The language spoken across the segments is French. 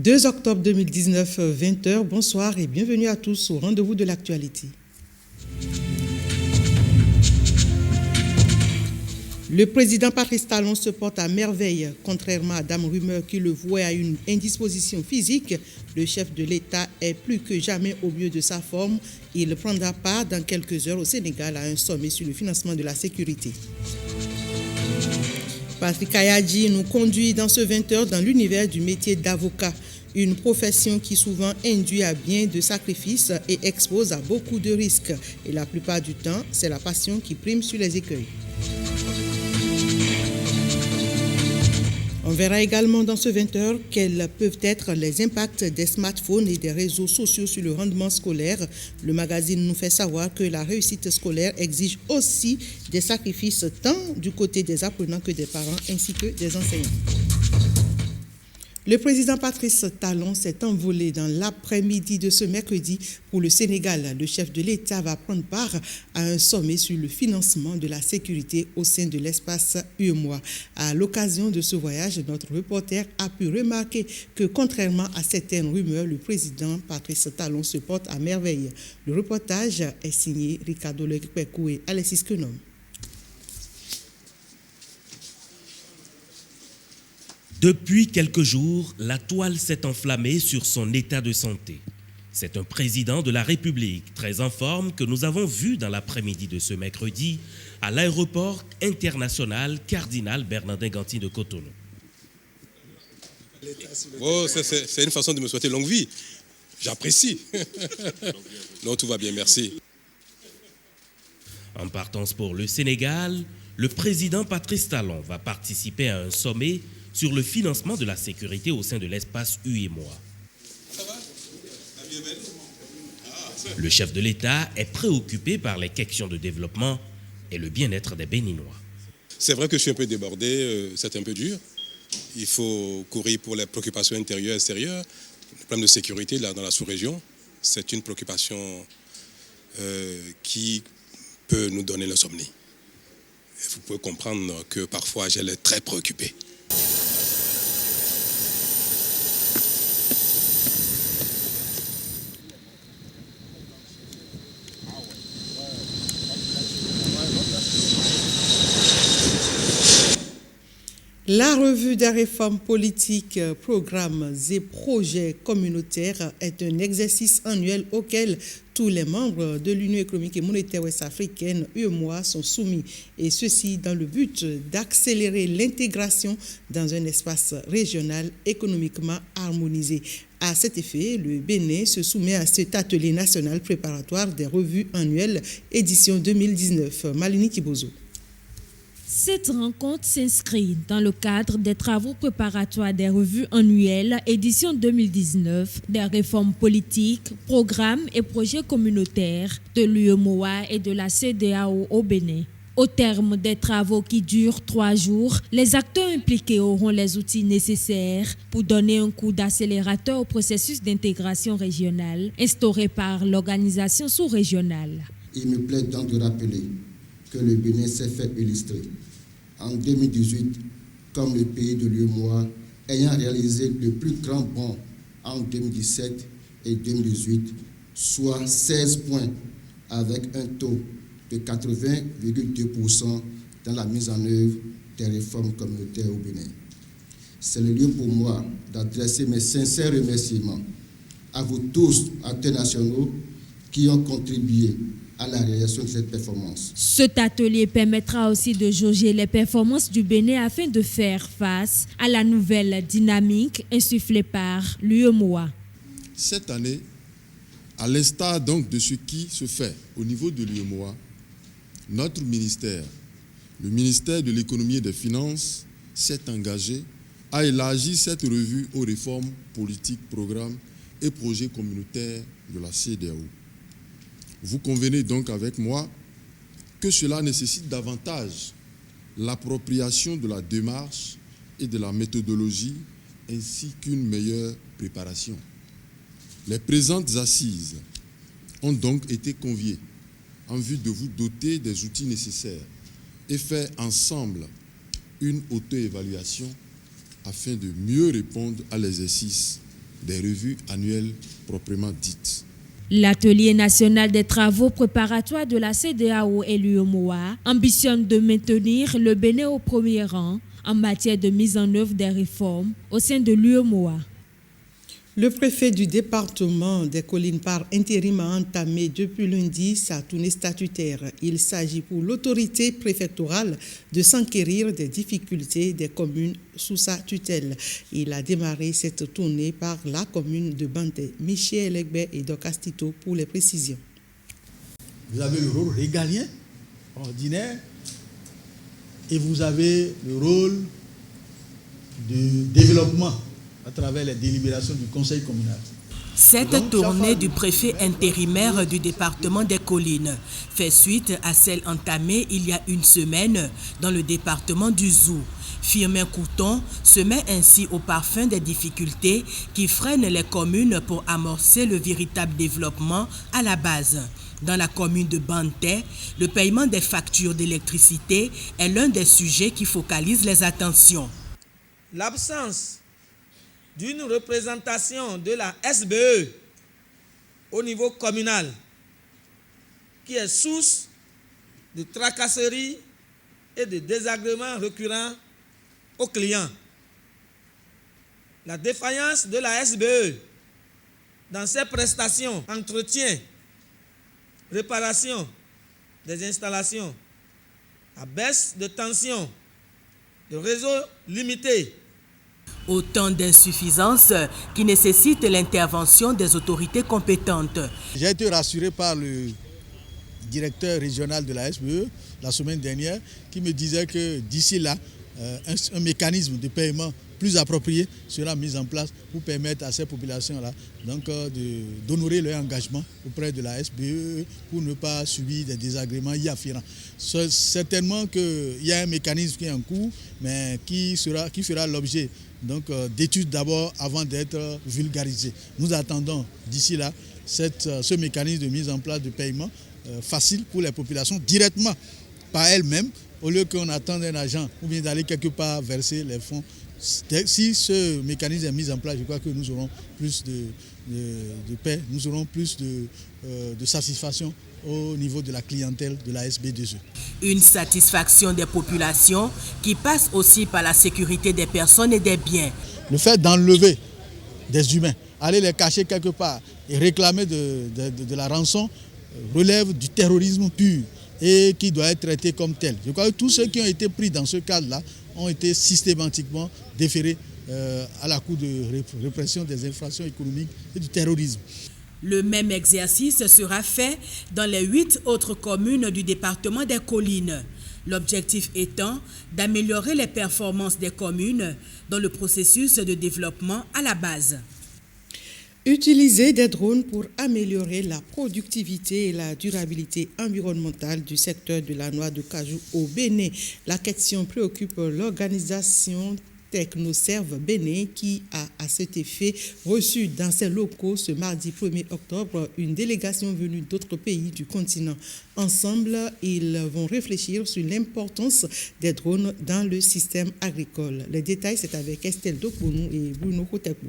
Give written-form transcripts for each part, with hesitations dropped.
2 octobre 2019, 20h. Bonsoir et bienvenue à tous au rendez-vous de l'actualité. Le président Patrice Talon se porte à merveille. Contrairement à Dame Rumeur qui le vouait à une indisposition physique, le chef de l'État est plus que jamais au mieux de sa forme. Il prendra part dans quelques heures au Sénégal à un sommet sur le financement de la sécurité. Patrick Ayadji nous conduit dans ce 20h dans l'univers du métier d'avocat, une profession qui souvent induit à bien de sacrifices et expose à beaucoup de risques. Et la plupart du temps, c'est la passion qui prime sur les écueils. On verra également dans ce 20h quels peuvent être les impacts des smartphones et des réseaux sociaux sur le rendement scolaire. Le magazine nous fait savoir que la réussite scolaire exige aussi des sacrifices tant du côté des apprenants que des parents ainsi que des enseignants. Le président Patrice Talon s'est envolé dans l'après-midi de ce mercredi pour le Sénégal. Le chef de l'État va prendre part à un sommet sur le financement de la sécurité au sein de l'espace UEMOA. À l'occasion de ce voyage, notre reporter a pu remarquer que, contrairement à certaines rumeurs, le président Patrice Talon se porte à merveille. Le reportage est signé Ricardo Lekpekou et Alexis Kenom. Depuis quelques jours, la toile s'est enflammée sur son état de santé. C'est un président de la République très en forme que nous avons vu dans l'après-midi de ce mercredi à l'aéroport international Cardinal Bernardin Ganti de Cotonou. Oh, c'est une façon de me souhaiter longue vie. J'apprécie. Non, tout va bien, merci. En partance pour le Sénégal, le président Patrice Talon va participer à un sommet sur le financement de la sécurité au sein de l'espace UEMOA. Le chef de l'État est préoccupé par les questions de développement et le bien-être des Béninois. C'est vrai que je suis un peu débordé, c'est un peu dur. Il faut courir pour les préoccupations intérieures et extérieures. Le problème de sécurité là, dans la sous-région, c'est une préoccupation qui peut nous donner l'insomnie. Vous pouvez comprendre que parfois, j'ai l'air très préoccupé. La revue des réformes politiques, programmes et projets communautaires est un exercice annuel auquel tous les membres de l'Union économique et monétaire ouest-africaine, UEMOA, sont soumis. Et ceci dans le but d'accélérer l'intégration dans un espace régional économiquement harmonisé. À cet effet, le Bénin se soumet à cet atelier national préparatoire des revues annuelles édition 2019. Malini Kibozo. Cette rencontre s'inscrit dans le cadre des travaux préparatoires des revues annuelles édition 2019 des réformes politiques, programmes et projets communautaires de l'UEMOA et de la CEDEAO au Bénin. Au terme des travaux qui durent 3 jours, les acteurs impliqués auront les outils nécessaires pour donner un coup d'accélérateur au processus d'intégration régionale instauré par l'organisation sous-régionale. Il me plaît donc de rappeler que le Bénin s'est fait illustrer en 2018 comme le pays de l'UEMOA ayant réalisé le plus grand bond en 2017 et 2018, soit 16 points avec un taux de 80,2% dans la mise en œuvre des réformes communautaires au Bénin. C'est le lieu pour moi d'adresser mes sincères remerciements à vous tous, acteurs nationaux, qui ont contribué à la réalisation de cette performance. Cet atelier permettra aussi de jauger les performances du Bénin afin de faire face à la nouvelle dynamique insufflée par l'UEMOA. Cette année, à l'instar donc de ce qui se fait au niveau de l'UEMOA, notre ministère, le ministère de l'économie et des finances, s'est engagé à élargir cette revue aux réformes politiques, programmes et projets communautaires de la CEDEAO. Vous convenez donc avec moi que cela nécessite davantage l'appropriation de la démarche et de la méthodologie ainsi qu'une meilleure préparation. Les présentes assises ont donc été conviées en vue de vous doter des outils nécessaires et faire ensemble une auto-évaluation afin de mieux répondre à l'exercice des revues annuelles proprement dites. L'atelier national des travaux préparatoires de la CEDEAO et l'UEMOA ambitionne de maintenir le Bénin au premier rang en matière de mise en œuvre des réformes au sein de l'UEMOA. Le préfet du département des Collines par intérim a entamé depuis lundi sa tournée statutaire. Il s'agit pour l'autorité préfectorale de s'enquérir des difficultés des communes sous sa tutelle. Il a démarré cette tournée par la commune de Banté. Michel Egbe et Doc Astito pour les précisions. Vous avez le rôle régalien, ordinaire, et vous avez le rôle de développement à travers les délibérations du conseil communal. Cette tournée du préfet intérimaire du département des Collines fait suite à celle entamée il y a une semaine dans le département du Zou. Firmin Couton se met ainsi au parfum des difficultés qui freinent les communes pour amorcer le véritable développement à la base. Dans la commune de Banté, le paiement des factures d'électricité est l'un des sujets qui focalise les attentions. L'absence d'une représentation de la SBE au niveau communal qui est source de tracasseries et de désagréments récurrents aux clients. La défaillance de la SBE dans ses prestations, entretien, réparation des installations, la baisse de tension, le réseau limité. Autant d'insuffisances qui nécessitent l'intervention des autorités compétentes. J'ai été rassuré par le directeur régional de la SBE la semaine dernière qui me disait que d'ici là, un mécanisme de paiement plus approprié sera mis en place pour permettre à ces populations-là d'honorer leur engagement auprès de la SBE pour ne pas subir des désagréments y afférents. Certainement qu'il y a un mécanisme qui est en cours, mais qui fera l'objet d'études d'abord avant d'être vulgarisé. Nous attendons d'ici là ce mécanisme de mise en place de paiement facile pour les populations directement par elles-mêmes, au lieu qu'on attende un agent ou bien d'aller quelque part verser les fonds. Si ce mécanisme est mis en place, je crois que nous aurons plus de paix, nous aurons plus de satisfaction au niveau de la clientèle de la SB2E. Une satisfaction des populations qui passe aussi par la sécurité des personnes et des biens. Le fait d'enlever des humains, aller les cacher quelque part et réclamer de la rançon relève du terrorisme pur et qui doit être traité comme tel. Je crois que tous ceux qui ont été pris dans ce cadre-là ont été systématiquement déférés à la Cour de répression des infractions économiques et du terrorisme. Le même exercice sera fait dans les 8 autres communes du département des Collines. L'objectif étant d'améliorer les performances des communes dans le processus de développement à la base. Utiliser des drones pour améliorer la productivité et la durabilité environnementale du secteur de la noix de cajou au Bénin. La question préoccupe l'organisation Technoserve Bénin qui a à cet effet reçu dans ses locaux ce mardi 1er octobre une délégation venue d'autres pays du continent. Ensemble, ils vont réfléchir sur l'importance des drones dans le système agricole. Les détails, c'est avec Estelle Dokbonou et Bruno Kotekou.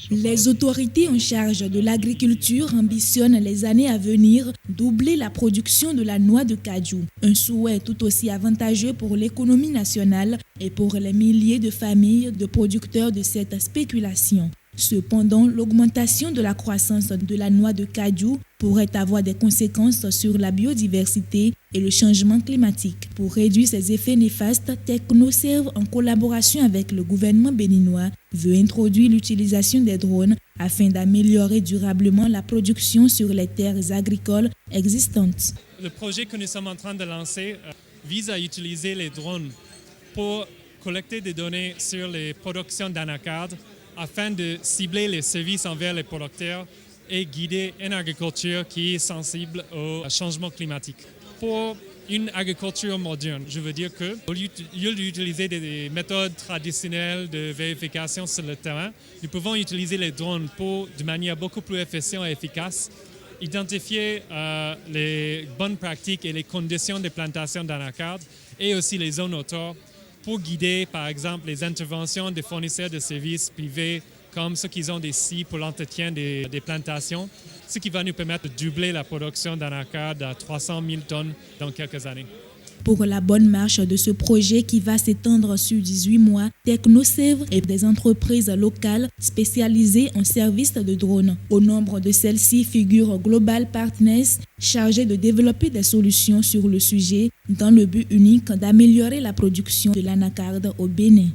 Les autorités en charge de l'agriculture ambitionnent les années à venir doubler la production de la noix de cajou. Un souhait tout aussi avantageux pour l'économie nationale et pour les milliers de familles de producteurs de cette spéculation. Cependant, l'augmentation de la croissance de la noix de cajou pourrait avoir des conséquences sur la biodiversité et le changement climatique. Pour réduire ces effets néfastes, Technoserve, en collaboration avec le gouvernement béninois, veut introduire l'utilisation des drones afin d'améliorer durablement la production sur les terres agricoles existantes. Le projet que nous sommes en train de lancer vise à utiliser les drones pour collecter des données sur les productions d'anacarde afin de cibler les services envers les producteurs et guider une agriculture qui est sensible au changement climatique. Pour une agriculture moderne, je veux dire qu'au lieu d'utiliser des méthodes traditionnelles de vérification sur le terrain, nous pouvons utiliser les drones pour, de manière beaucoup plus efficiente et efficace, identifier les bonnes pratiques et les conditions de plantation d'anacarde et aussi les zones autour pour guider, par exemple, les interventions des fournisseurs de services privés comme ceux qui ont des scies pour l'entretien des plantations, ce qui va nous permettre de doubler la production d'anacarde à 300 000 tonnes dans quelques années. Pour la bonne marche de ce projet qui va s'étendre sur 18 mois, TechnoServe et des entreprises locales spécialisées en services de drones. Au nombre de celles-ci figure Global Partners, chargé de développer des solutions sur le sujet dans le but unique d'améliorer la production de l'anacarde au Bénin.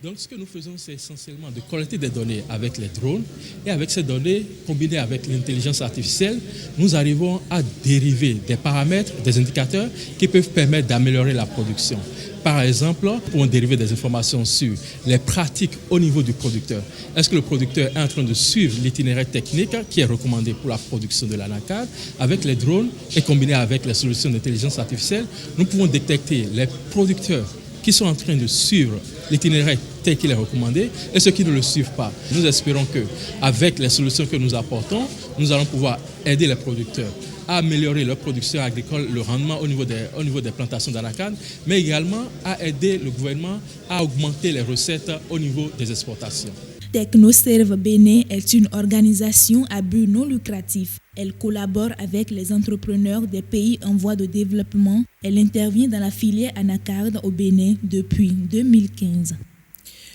Donc ce que nous faisons, c'est essentiellement de collecter des données avec les drones et avec ces données combinées avec l'intelligence artificielle, nous arrivons à dériver des paramètres, des indicateurs qui peuvent permettre d'améliorer la production. Par exemple, nous pouvons dériver des informations sur les pratiques au niveau du producteur. Est-ce que le producteur est en train de suivre l'itinéraire technique qui est recommandé pour la production de l'anacarde? Avec les drones et combiné avec les solutions d'intelligence artificielle, nous pouvons détecter les producteurs qui sont en train de suivre l'itinéraire tel qu'il est recommandé et ceux qui ne le suivent pas. Nous espérons qu'avec les solutions que nous apportons, nous allons pouvoir aider les producteurs à améliorer leur production agricole, le rendement au niveau des plantations d'anacarde, mais également à aider le gouvernement à augmenter les recettes au niveau des exportations. TechnoServe Bénin est une organisation à but non lucratif. Elle collabore avec les entrepreneurs des pays en voie de développement. Elle intervient dans la filière anacarde au Bénin depuis 2015.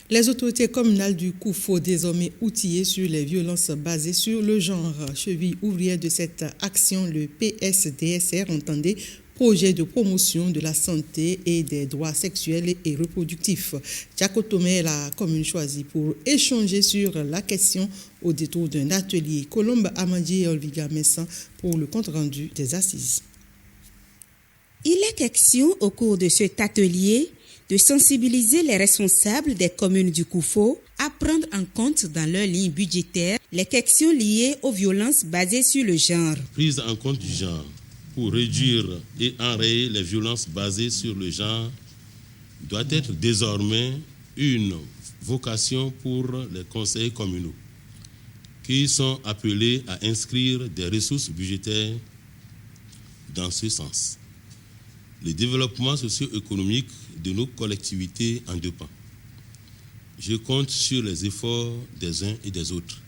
Les autorités communales du Koufo, désormais outillées sur les violences basées sur le genre, cheville ouvrière de cette action, le PSDSR entendait projet de promotion de la santé et des droits sexuels et reproductifs. Tchakotomé est la commune choisie pour échanger sur la question au détour d'un atelier. Colombe Amadi et Olviga Messan pour le compte-rendu des assises. Il est question au cours de cet atelier de sensibiliser les responsables des communes du Koufo à prendre en compte dans leur ligne budgétaire les questions liées aux violences basées sur le genre. Prise en compte du genre pour réduire et enrayer les violences basées sur le genre doit être désormais une vocation pour les conseils communaux qui sont appelés à inscrire des ressources budgétaires dans ce sens. Le développement socio-économique de nos collectivités en dépend. Je compte sur les efforts des uns et des autres.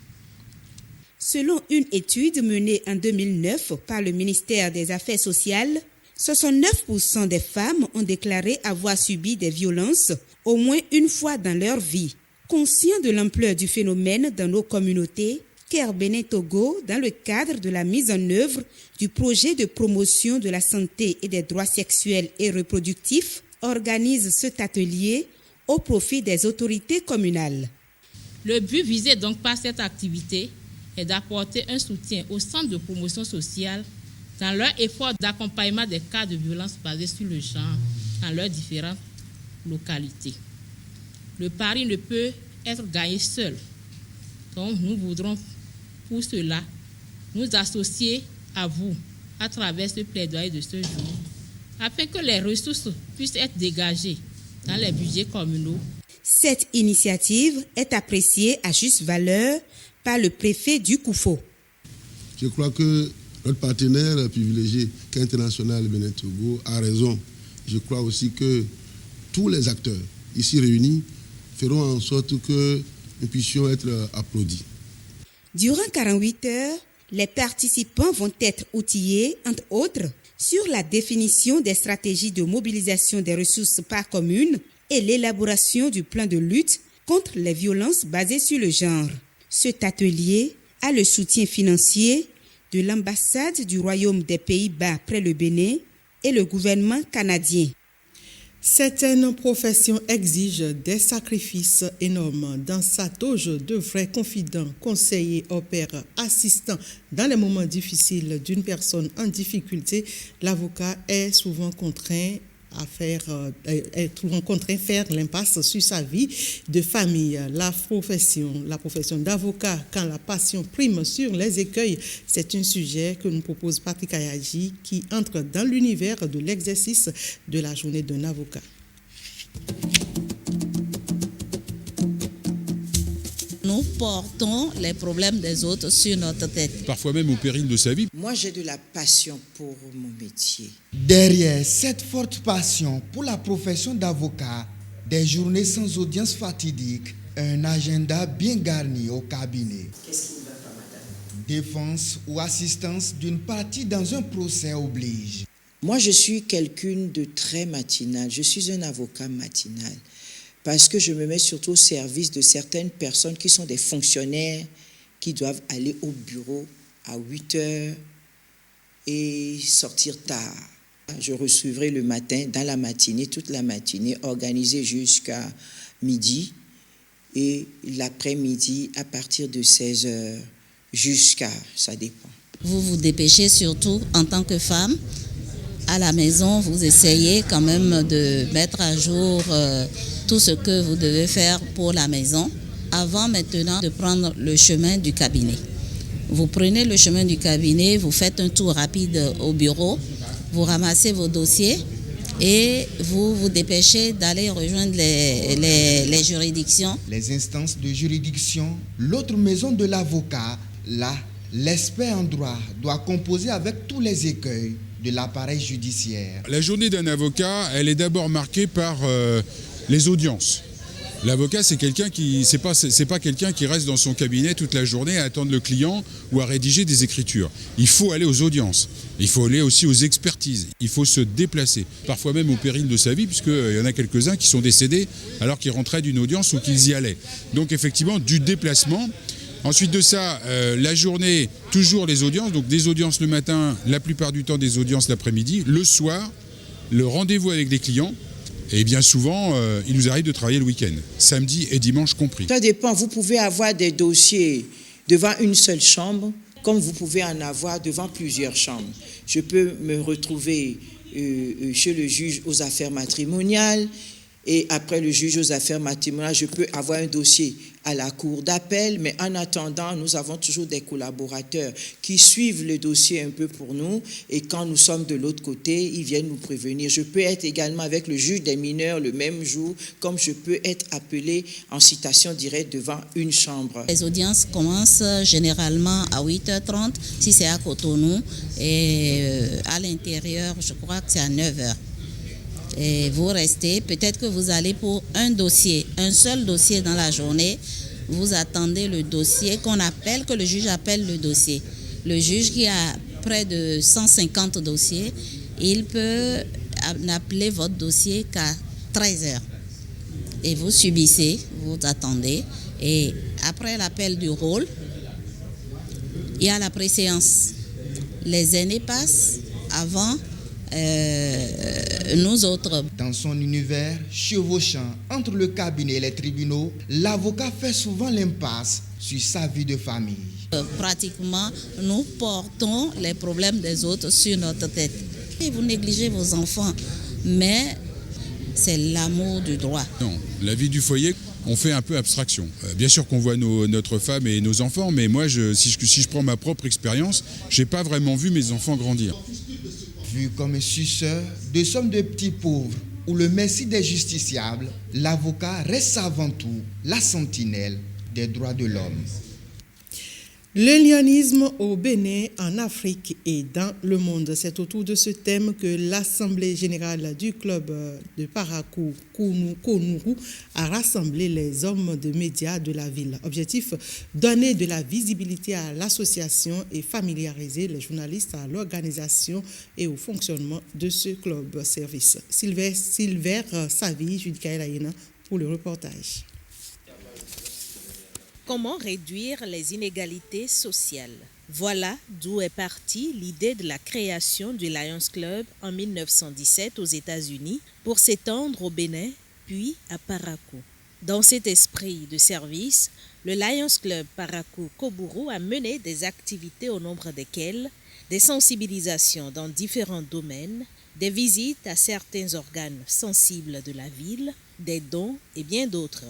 Selon une étude menée en 2009 par le ministère des Affaires sociales, 69% des femmes ont déclaré avoir subi des violences au moins une fois dans leur vie. Conscient de l'ampleur du phénomène dans nos communautés, Care Bénin Togo, dans le cadre de la mise en œuvre du projet de promotion de la santé et des droits sexuels et reproductifs, organise cet atelier au profit des autorités communales. Le but visé donc par cette activité est d'apporter un soutien aux centres de promotion sociale dans leur effort d'accompagnement des cas de violence basés sur le genre dans leurs différentes localités. Le pari ne peut être gagné seul. Donc nous voudrons pour cela nous associer à vous à travers ce plaidoyer de ce jour, afin que les ressources puissent être dégagées dans les budgets communaux. Cette initiative est appréciée à juste valeur par le préfet du Koufo. Je crois que notre partenaire privilégié, International Bénin Togo, a raison. Je crois aussi que tous les acteurs ici réunis feront en sorte que nous puissions être applaudis. Durant 48 heures, les participants vont être outillés, entre autres, sur la définition des stratégies de mobilisation des ressources par commune et l'élaboration du plan de lutte contre les violences basées sur le genre. Cet atelier a le soutien financier de l'ambassade du Royaume des Pays-Bas près le Bénin et le gouvernement canadien. Certaines professions exigent des sacrifices énormes. Dans sa toge de vrais confidents, conseillers, opères, assistants dans les moments difficiles d'une personne en difficulté, l'avocat est souvent contraint à faire l'impasse sur sa vie de famille. La profession d'avocat, quand la passion prime sur les écueils, c'est un sujet que nous propose Patrick Ayaji qui entre dans l'univers de l'exercice de la journée d'un avocat. Nous portons les problèmes des autres sur notre tête. Parfois même au péril de sa vie. Moi, j'ai de la passion pour mon métier. Derrière cette forte passion pour la profession d'avocat, des journées sans audience fatidiques, Un agenda bien garni au cabinet. Qu'est-ce qui ne va pas, madame? Défense ou assistance d'une partie dans un procès oblige. Moi, je suis quelqu'une de très matinal. Je suis un avocat matinal parce que je me mets surtout au service de certaines personnes qui sont des fonctionnaires qui doivent aller au bureau à 8 heures et sortir tard. Je recevrai le matin, dans la matinée, toute la matinée, organisée jusqu'à midi et l'après-midi à partir de 16 heures jusqu'à, ça dépend. Vous vous dépêchez surtout en tant que femme. À la maison, vous essayez quand même de mettre à jour tout ce que vous devez faire pour la maison avant maintenant de prendre le chemin du cabinet. Vous prenez le chemin du cabinet, vous faites un tour rapide au bureau, vous ramassez vos dossiers et vous vous dépêchez d'aller rejoindre les juridictions. Les instances de juridiction, l'autre maison de l'avocat, là, l'expert en droit doit composer avec tous les écueils de l'appareil judiciaire. La journée d'un avocat, elle est d'abord marquée par les audiences. L'avocat, c'est quelqu'un qui, c'est pas quelqu'un qui reste dans son cabinet toute la journée à attendre le client ou à rédiger des écritures. Il faut aller aux audiences. Il faut aller aussi aux expertises. Il faut se déplacer, parfois même au péril de sa vie, puisqu'il y en a quelques-uns qui sont décédés alors qu'ils rentraient d'une audience ou qu'ils y allaient. Donc effectivement, du déplacement. Ensuite de ça, la journée, toujours les audiences. Donc des audiences le matin, la plupart du temps des audiences l'après-midi. Le soir, le rendez-vous avec les clients. Et bien souvent, il nous arrive de travailler le week-end, samedi et dimanche compris. Ça dépend, vous pouvez avoir des dossiers devant une seule chambre, comme vous pouvez en avoir devant plusieurs chambres. Je peux me retrouver chez le juge aux affaires matrimoniales, et après le juge aux affaires matrimoniales, je peux avoir un dossier à la cour d'appel, mais en attendant, nous avons toujours des collaborateurs qui suivent le dossier un peu pour nous, et quand nous sommes de l'autre côté, ils viennent nous prévenir. Je peux être également avec le juge des mineurs le même jour, comme je peux être appelé en citation directe devant une chambre. Les audiences commencent généralement à 8h30, si c'est à Cotonou, et à l'intérieur, je crois que c'est à 9h. Et vous restez, peut-être que vous allez pour un dossier, un seul dossier dans la journée, vous attendez le dossier que le juge appelle le dossier. Le juge qui a près de 150 dossiers, il peut n'appeler votre dossier qu'à 13h. Et vous subissez, vous attendez, et après l'appel du rôle, il y a la préséance. Les années passent avant nous autres. Dans son univers chevauchant entre le cabinet et les tribunaux, l'avocat fait souvent l'impasse sur sa vie de famille. Pratiquement, nous portons les problèmes des autres sur notre tête. Et vous négligez vos enfants, mais c'est l'amour du droit. Non, la vie du foyer, on fait un peu abstraction. Bien sûr qu'on voit notre femme et nos enfants, mais moi, si je prends ma propre expérience, je n'ai pas vraiment vu mes enfants grandir. Vu comme un suceur de sommes de petits pauvres ou le messie des justiciables, l'avocat reste avant tout la sentinelle des droits de l'homme. Le lionisme au Bénin, en Afrique et dans le monde. C'est autour de ce thème que l'Assemblée générale du club de Parakou, Konourou, a rassemblé les hommes de médias de la ville. Objectif, donner de la visibilité à l'association et familiariser les journalistes à l'organisation et au fonctionnement de ce club service. Silver Savi, Judikaël Ayena pour le reportage. Comment réduire les inégalités sociales? Voilà d'où est partie l'idée de la création du Lions Club en 1917 aux États-Unis pour s'étendre au Bénin, puis à Parakou. Dans cet esprit de service, le Lions Club Parakou-Kobourou a mené des activités au nombre desquelles des sensibilisations dans différents domaines, des visites à certains organes sensibles de la ville, des dons et bien d'autres.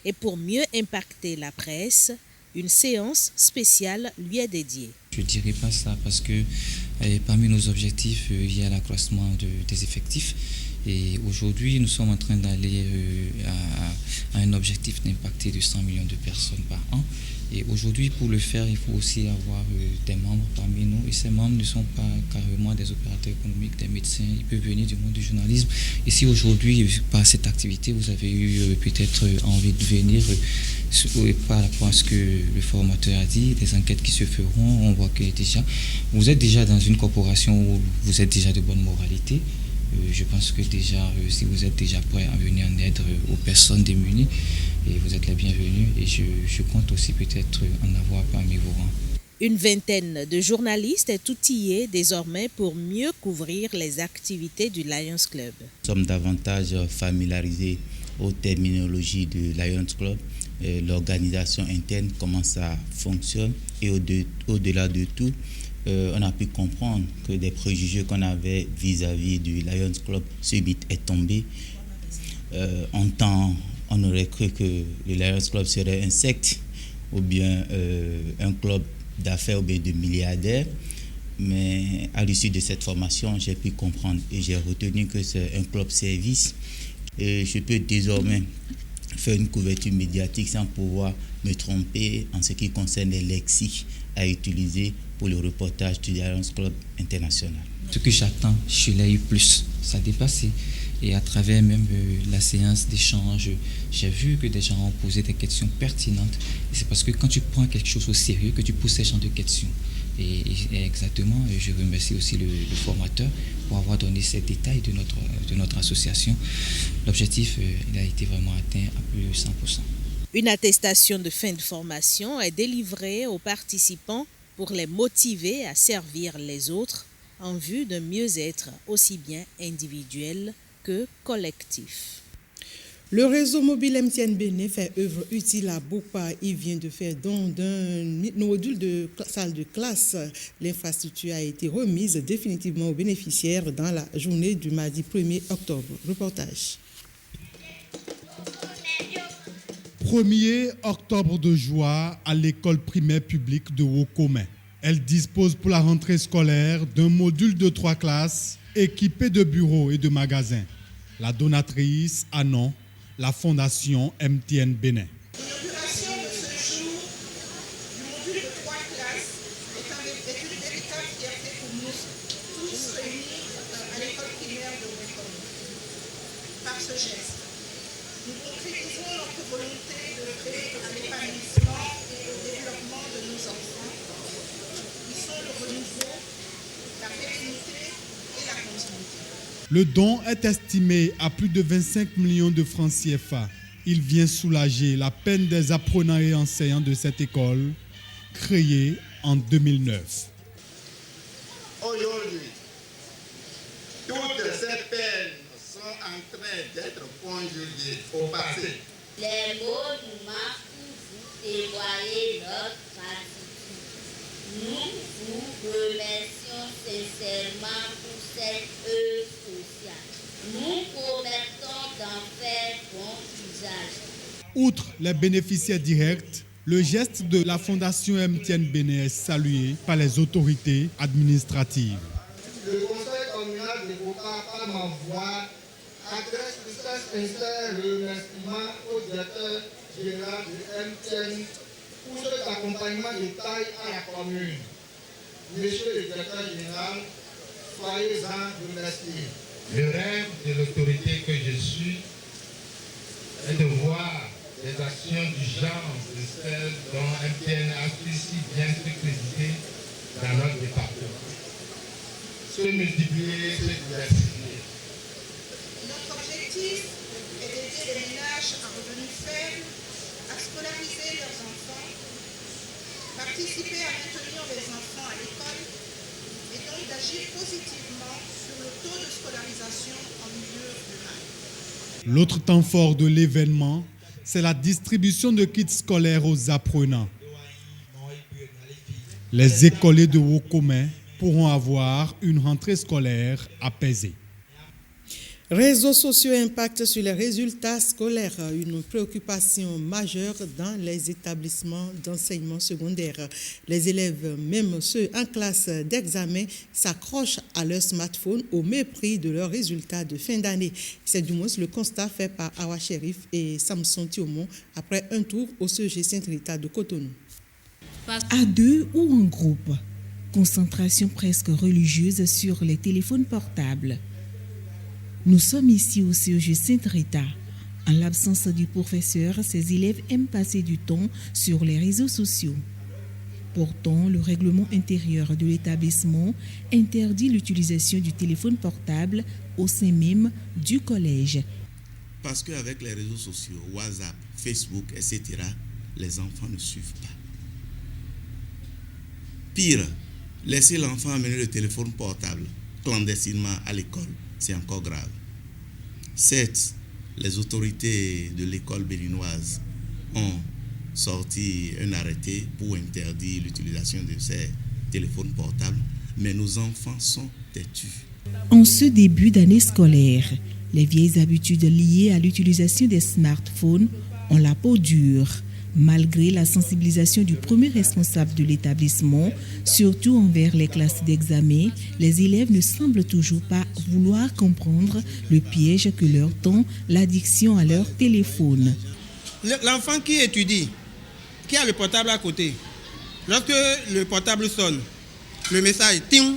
Et pour mieux impacter la presse, une séance spéciale lui est dédiée. Je ne dirais pas ça parce que parmi nos objectifs, il y a l'accroissement des effectifs. Et aujourd'hui, nous sommes en train d'aller à un objectif d'impacter de 100 millions de personnes par an. Et aujourd'hui, pour le faire, il faut aussi avoir des membres parmi nous. Et ces membres ne sont pas carrément des opérateurs économiques, des médecins. Ils peuvent venir du monde du journalisme. Et si aujourd'hui, par cette activité, vous avez eu peut-être envie de venir par rapport à ce que le formateur a dit, des enquêtes qui se feront, on voit que déjà, vous êtes déjà dans une corporation où vous êtes déjà de bonne moralité. Je pense que déjà, si vous êtes déjà prêt à venir en aide aux personnes démunies, et vous êtes les bienvenus, et je compte aussi peut-être en avoir parmi vos rangs. Une vingtaine de journalistes est outillée désormais pour mieux couvrir les activités du Lions Club. Nous sommes davantage familiarisés aux terminologies du Lions Club, l'organisation interne, comment ça fonctionne, et au-delà de tout, on a pu comprendre que des préjugés qu'on avait vis-à-vis du Lions Club, ce mythe est tombé. On aurait cru que le Lions Club serait un secte ou bien un club d'affaires ou bien de milliardaires. Mais à l'issue de cette formation, j'ai pu comprendre et j'ai retenu que c'est un club service. Et je peux désormais faire une couverture médiatique sans pouvoir me tromper en ce qui concerne les lexiques à utiliser pour le reportage du Lions Club international. Ce que j'attends chez l'AI+, ça a dépassé. Et à travers même la séance d'échange, j'ai vu que des gens ont posé des questions pertinentes. Et c'est parce que quand tu prends quelque chose au sérieux que tu poses ces genres de questions. Et exactement, je remercie aussi le formateur pour avoir donné ces détails de notre association. L'objectif, il a été vraiment atteint à plus de 100%. Une attestation de fin de formation est délivrée aux participants pour les motiver à servir les autres en vue d'un mieux-être aussi bien individuel que collectif. Le réseau mobile MTN Bénin fait œuvre utile à Bopa. Il vient de faire don d'un module de salle de classe. L'infrastructure a été remise définitivement aux bénéficiaires dans la journée du mardi 1er octobre. Reportage. 1er octobre de joie à l'école primaire publique de Wokomé. Elle dispose pour la rentrée scolaire d'un module de 3 classes équipé de bureaux et de magasins. La donatrice annonce la fondation MTN Bénin. L'inauguration de ce jour du module de 3 classes est une véritable fierté pour nous, tous réunis à l'école primaire de Wokomé. Par ce geste, nous concrétisons notre volonté d'œuvrer à l'épanouissement et au développement de nos enfants, qui sont le renouveau, la pérennité et la continuité. Le don est estimé à plus de 25 millions de francs CFA. Il vient soulager la peine des apprenants et enseignants de cette école, créée en 2009. Aujourd'hui, toutes ces peines sont en train d'être conjuguées au passé. Les mots nous marquent pour vous témoigner notre gratitude. Nous vous remercions sincèrement pour cette œuvre sociale. Nous promettons d'en faire bon usage. Outre les bénéficiaires directs, le geste de la fondation MTN Bénin est salué par les autorités administratives. Le conseil communal de Bopa, par ma voix, adresse de cet sincère remerciement au directeur général de MTN pour cet accompagnement de taille à la commune. Monsieur le directeur général, soyez-en remerciés. Le rêve de l'autorité que je suis est de voir des actions du genre de celles dont MTN a si bien se créditer dans notre département. Se multiplier, se diversifier. Notre objectif est d'aider les ménages à revenus faibles à scolariser leurs enfants, participer à maintenir les enfants à l'école et donc d'agir positivement sur le taux de scolarisation en milieu rural. L'autre temps fort de l'événement, c'est la distribution de kits scolaires aux apprenants. Les écoliers de Wokomé pourront avoir une rentrée scolaire apaisée. Réseaux sociaux impactent sur les résultats scolaires, une préoccupation majeure dans les établissements d'enseignement secondaire. Les élèves, même ceux en classe d'examen, s'accrochent à leur smartphone au mépris de leurs résultats de fin d'année. C'est du moins le constat fait par Awa Sherif et Samson Thiomon après un tour au CEG Saint-Rita de Cotonou. À deux ou en groupe, concentration presque religieuse sur les téléphones portables. Nous sommes ici au CEG Saint-Rita. En l'absence du professeur, ces élèves aiment passer du temps sur les réseaux sociaux. Pourtant, le règlement intérieur de l'établissement interdit l'utilisation du téléphone portable au sein même du collège. Parce qu'avec les réseaux sociaux, WhatsApp, Facebook, etc., les enfants ne suivent pas. Pire, laisser l'enfant amener le téléphone portable clandestinement à l'école, c'est encore grave. Certes, les autorités de l'école béninoise ont sorti un arrêté pour interdire l'utilisation de ces téléphones portables, mais nos enfants sont têtus. En ce début d'année scolaire, les vieilles habitudes liées à l'utilisation des smartphones ont la peau dure. Malgré la sensibilisation du premier responsable de l'établissement, surtout envers les classes d'examen, les élèves ne semblent toujours pas vouloir comprendre le piège que leur tend l'addiction à leur téléphone. L'enfant qui étudie, qui a le portable à côté, lorsque le portable sonne, le message, ting,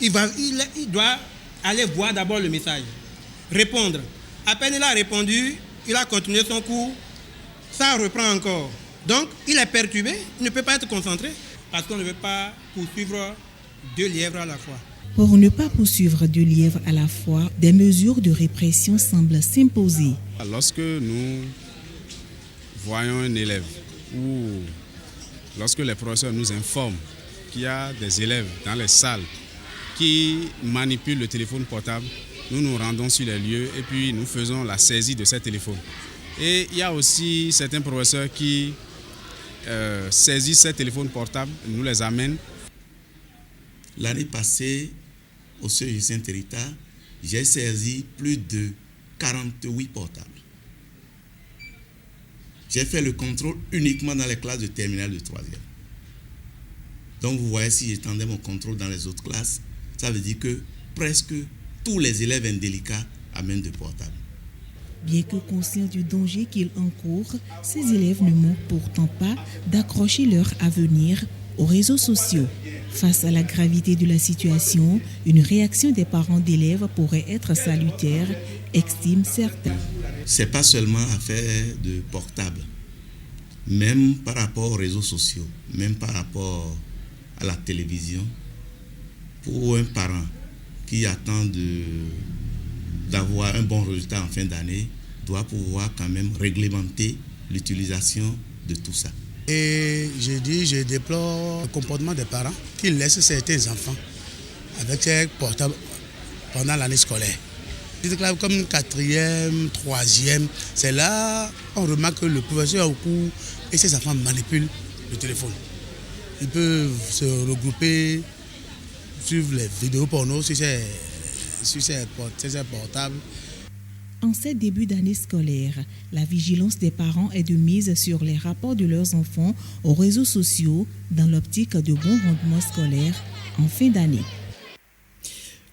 il doit aller voir d'abord le message, répondre. À peine il a répondu, il a continué son cours. Ça reprend encore. Donc, il est perturbé, il ne peut pas être concentré parce qu'on ne veut pas poursuivre deux lièvres à la fois. Pour ne pas poursuivre deux lièvres à la fois, des mesures de répression semblent s'imposer. Lorsque nous voyons un élève ou lorsque les professeurs nous informent qu'il y a des élèves dans les salles qui manipulent le téléphone portable, nous nous rendons sur les lieux et puis nous faisons la saisie de ces téléphones. Et il y a aussi certains professeurs qui saisissent ces téléphones portables, nous les amènent. L'année passée, au CEG Saint-Rita, j'ai saisi plus de 48 portables. J'ai fait le contrôle uniquement dans les classes de terminale de 3e. Donc vous voyez, si j'étendais mon contrôle dans les autres classes, ça veut dire que presque tous les élèves indélicats amènent des portables. Bien que conscients du danger qu'ils encourent, ces élèves ne manquent pourtant pas d'accrocher leur avenir aux réseaux sociaux. Face à la gravité de la situation, une réaction des parents d'élèves pourrait être salutaire, estiment certains. Ce n'est pas seulement affaire de portable. Même par rapport aux réseaux sociaux, même par rapport à la télévision, pour un parent qui attend d'avoir un bon résultat en fin d'année, doit pouvoir quand même réglementer l'utilisation de tout ça. Et je déplore le comportement des parents qui laissent certains enfants avec ces portables pendant l'année scolaire. Comme 4e, 3e, c'est là on remarque que le professeur au cours et ses enfants manipulent le téléphone. Ils peuvent se regrouper, suivre les vidéos porno sur ces portables. En ce début d'année scolaire, la vigilance des parents est de mise sur les rapports de leurs enfants aux réseaux sociaux dans l'optique de bons rendements scolaires en fin d'année.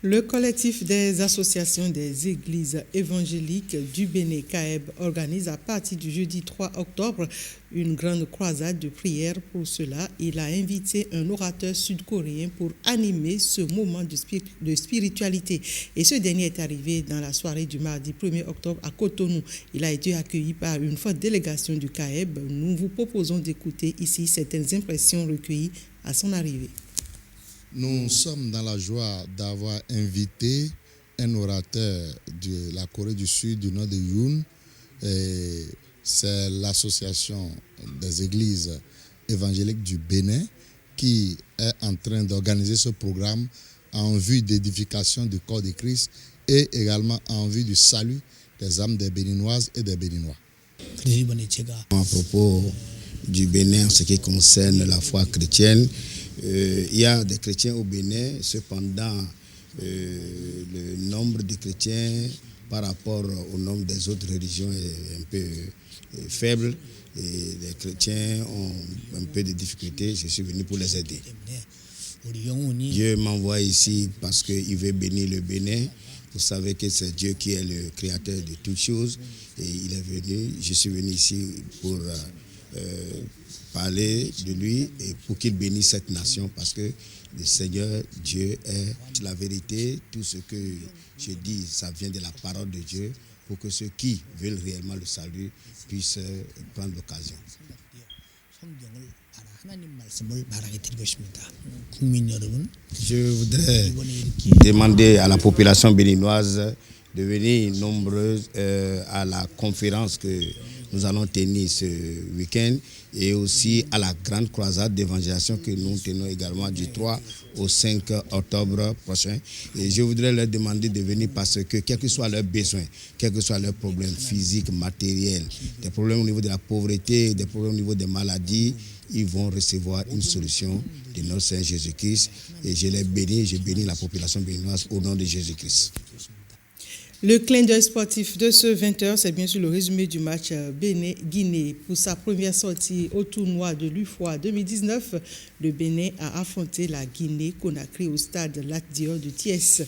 Le collectif des associations des églises évangéliques du Bénin CAEB organise à partir du jeudi 3 octobre une grande croisade de prière. Pour cela, il a invité un orateur sud-coréen pour animer ce moment de spiritualité. Et ce dernier est arrivé dans la soirée du mardi 1er octobre à Cotonou. Il a été accueilli par une forte délégation du CAEB. Nous vous proposons d'écouter ici certaines impressions recueillies à son arrivée. Nous sommes dans la joie d'avoir invité un orateur de la Corée du Sud, du nord de Yoon. C'est l'association des églises évangéliques du Bénin qui est en train d'organiser ce programme en vue d'édification du corps de Christ et également en vue du salut des âmes des Béninoises et des Béninois. À propos du Bénin en ce qui concerne la foi chrétienne, il y a des chrétiens au Bénin, cependant le nombre de chrétiens par rapport au nombre des autres religions est un peu faible et les chrétiens ont un peu de difficultés. Je suis venu pour les aider. Dieu m'envoie ici parce qu'il veut bénir le Bénin. Vous savez que c'est Dieu qui est le créateur de toutes choses et il est venu. Je suis venu ici pour parler de lui et pour qu'il bénisse cette nation parce que le Seigneur Dieu est la vérité. Tout ce que je dis, ça vient de la parole de Dieu pour que ceux qui veulent réellement le salut puissent prendre l'occasion. Je voudrais demander à la population béninoise de venir nombreuse à la conférence que nous allons tenir ce week-end et aussi à la grande croisade d'évangélisation que nous tenons également du 3 au 5 octobre prochain. Et je voudrais leur demander de venir parce que quels que soient leurs besoins, quels que soient leurs problèmes physiques, matériels, des problèmes au niveau de la pauvreté, des problèmes au niveau des maladies, ils vont recevoir une solution de notre Seigneur Jésus-Christ. Et je les bénis, je bénis la population béninoise au nom de Jésus-Christ. Le clin d'œil sportif de ce 20h, c'est bien sûr le résumé du match Bénin-Guinée. Pour sa première sortie au tournoi de l'UFOA 2019, le Bénin a affronté la Guinée-Conakry au stade Lat Dior de Thiès.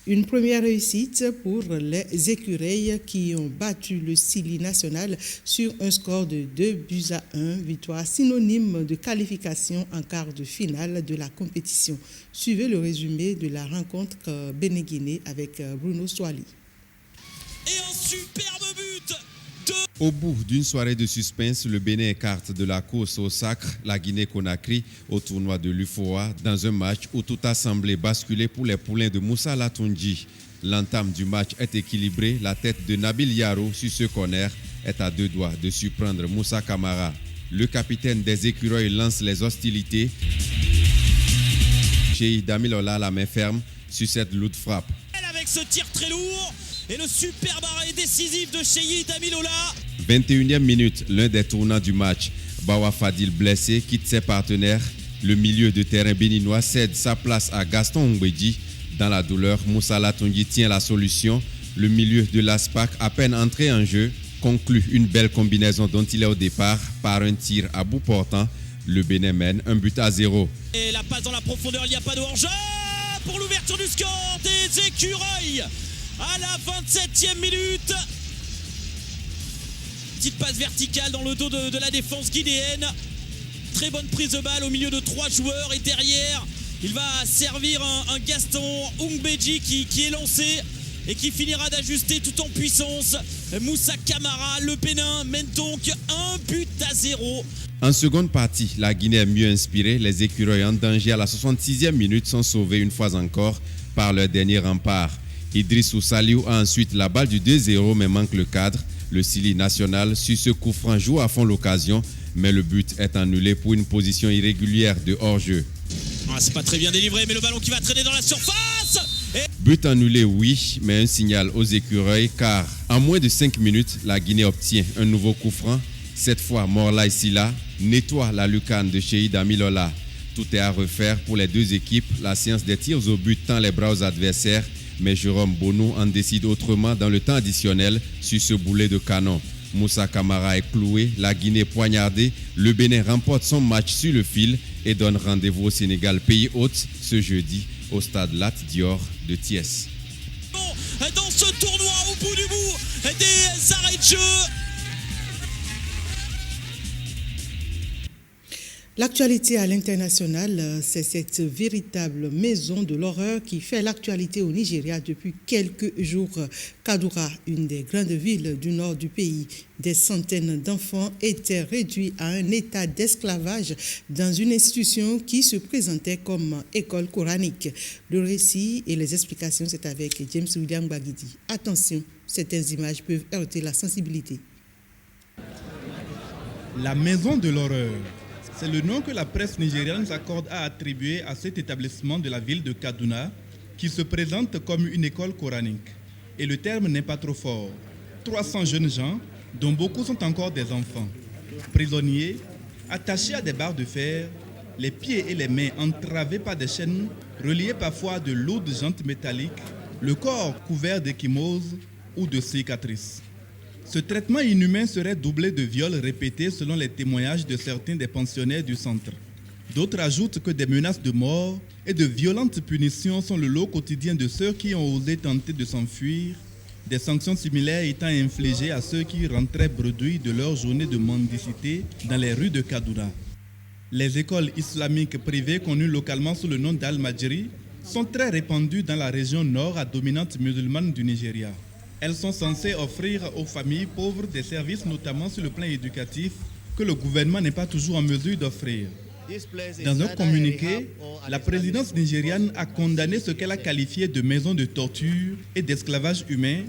Une première réussite pour les écureuils qui ont battu le Sili national sur un score de 2-1, victoire synonyme de qualification en quart de finale de la compétition. Suivez le résumé de la rencontre Bénin-Guinée avec Bruno Soali. Et un superbe but de... Au bout d'une soirée de suspense, le Bénin écarte de la course au sacre la Guinée-Conakry au tournoi de l'UFOA dans un match où tout a semblé basculer pour les poulains de Moussa Latunji. L'entame du match est équilibrée, la tête de Nabil Yaro sur ce corner est à deux doigts de surprendre Moussa Camara. Le capitaine des écureuils lance les hostilités. Cheikh Damilola la main ferme sur cette lourde frappe. Avec ce tir très lourd et le superbe arrêt décisif de Cheikh Damilola. 21e minute, l'un des tournants du match. Bawa Fadil blessé quitte ses partenaires. Le milieu de terrain béninois cède sa place à Gaston Mbedji. Dans la douleur, Moussa Latunji tient la solution. Le milieu de l'ASPAC, à peine entré en jeu, conclut une belle combinaison dont il est au départ par un tir à bout portant. Le Bénin mène 1-0. Et la passe dans la profondeur, il n'y a pas de hors-jeu pour l'ouverture du score des écureuils à la 27e minute. Petite passe verticale dans le dos de la défense guinéenne. Très bonne prise de balle au milieu de 3 joueurs et derrière, il va servir un Gaston Mbedji qui est lancé et qui finira d'ajuster tout en puissance. Moussa Camara, le Bénin mène donc 1-0. En seconde partie, la Guinée est mieux inspirée. Les écureuils en danger à la 66e minute sont sauvés une fois encore par leur dernier rempart. Idrissou Saliou a ensuite la balle du 2-0 mais manque le cadre. Le Sili national sur ce coup franc joue à fond l'occasion mais le but est annulé pour une position irrégulière de hors-jeu. C'est pas très bien délivré mais le ballon qui va traîner dans la surface. But annulé oui, mais un signal aux écureuils car en moins de 5 minutes, la Guinée obtient un nouveau coup franc. Cette fois, Morlaye Silla nettoie la lucarne de Cheikh Damilola. Tout est à refaire pour les deux équipes. La séance des tirs au but tend les bras aux adversaires, mais Jérôme Bonou en décide autrement dans le temps additionnel sur ce boulet de canon. Moussa Camara est cloué, la Guinée poignardée. Le Bénin remporte son match sur le fil et donne rendez-vous au Sénégal, pays hôte, ce jeudi au stade Lat Dior de Thiès. Dans ce tournoi, au bout du bout, des arrêts de jeu. L'actualité à l'international, c'est cette véritable maison de l'horreur qui fait l'actualité au Nigeria depuis quelques jours. Kaduna, une des grandes villes du nord du pays, des centaines d'enfants étaient réduits à un état d'esclavage dans une institution qui se présentait comme école coranique. Le récit et les explications, c'est avec James William Bagidi. Attention, certaines images peuvent heurter la sensibilité. La maison de l'horreur. C'est le nom que la presse nigériane s'accorde à attribuer à cet établissement de la ville de Kaduna qui se présente comme une école coranique. Et le terme n'est pas trop fort. 300 jeunes gens, dont beaucoup sont encore des enfants, prisonniers, attachés à des barres de fer, les pieds et les mains entravés par des chaînes reliées parfois à de lourdes jantes métalliques, le corps couvert d'ecchymoses ou de cicatrices. Ce traitement inhumain serait doublé de viols répétés selon les témoignages de certains des pensionnaires du centre. D'autres ajoutent que des menaces de mort et de violentes punitions sont le lot quotidien de ceux qui ont osé tenter de s'enfuir, des sanctions similaires étant infligées à ceux qui rentraient bredouilles de leur journée de mendicité dans les rues de Kaduna. Les écoles islamiques privées connues localement sous le nom d'Al-Majri sont très répandues dans la région nord à dominante musulmane du Nigeria. Elles sont censées offrir aux familles pauvres des services notamment sur le plan éducatif que le gouvernement n'est pas toujours en mesure d'offrir. Dans un communiqué, la présidence nigériane a condamné ce qu'elle a qualifié de maison de torture et d'esclavage humain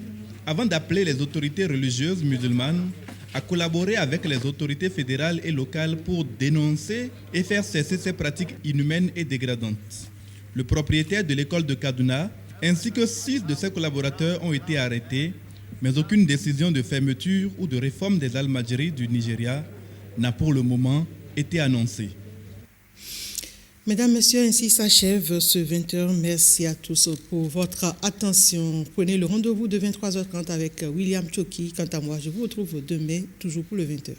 avant d'appeler les autorités religieuses musulmanes à collaborer avec les autorités fédérales et locales pour dénoncer et faire cesser ces pratiques inhumaines et dégradantes. Le propriétaire de l'école de Kaduna ainsi que 6 de ses collaborateurs ont été arrêtés, mais aucune décision de fermeture ou de réforme des Al-Majri du Nigeria n'a pour le moment été annoncée. Mesdames, Messieurs, ainsi s'achève ce 20h. Merci à tous pour votre attention. Prenez le rendez-vous de 23h30 avec William Choki. Quant à moi, je vous retrouve demain, toujours pour le 20h.